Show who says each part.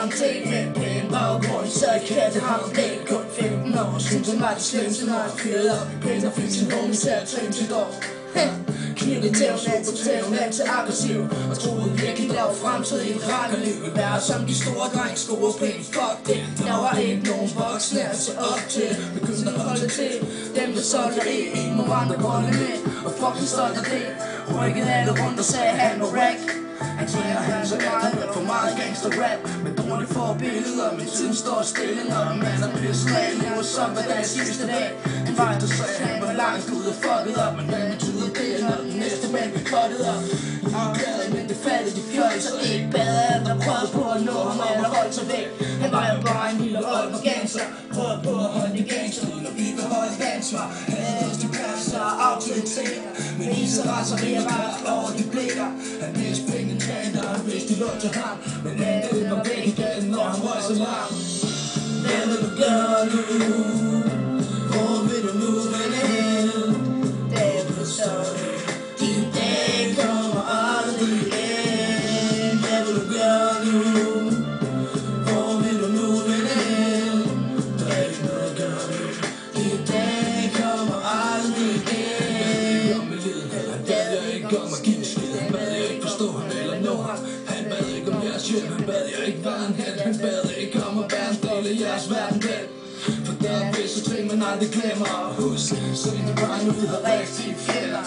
Speaker 1: samtale med pæn baggrund, så jeg kan det ham læg. Kun 15 år, synes jeg mig det slemmeste, når jeg fyrede op i pæn og fik sin homie til at træne sit år. Knivede tævn til aggressiv, og troede virkelig der var fremtid i et rakkeliv. Vi være som de store drenge, store penge, fuck det. Der var ikke nogen voksne at se op til. Begyndte at holde til dem der solgte en må vandre bolde med, og fucking stolt af det. Rykkede alle rundt og sagde han var rack. Han siger han så godt, han hørt for meget gangster rap med dårlige forbilleder, men tiden står stille, når en mand er pisset af. Lever som hvad dagens sidste dag. En vej der sagde han var langt ud og fucket op, men hvad betyder det, når den næste mand bliver cuttet op? Jeg er glad, men det faldt de fjolser ikke bedre, at der prøvede på at nå ham eller holde sig væk. Han var jo bare en lille rød på gangster, prøvede på at holde de gangster ud, og vi vil holde et ansvar. Han havde højeste pladser og autoritet, men Isa raserier var over de blikker. Han vidste penge træner, han vidste de lå til ham, men han det var væk igen, når han røg så langt. Hvad vil du gøre nu? Hvor vil du nu vende hen? Det forstår du. Din dag kommer aldrig igen. Hvad vil du gøre nu? Hvor vil du nu vende hen? Der er ikke noget at gøre nu. Din dag kommer aldrig igen. Han bad jeg ikke om at give en skid. Han bad jeg ikke forstå ham eller nå ham. Han bad ikke om jeres hjælp. Han bad jeg ikke være en held. Han bad ikke om at være en del af jeres verden. For der er visse ting man aldrig glemmer. Husk, så er det bare nu, det er rigtig fjender.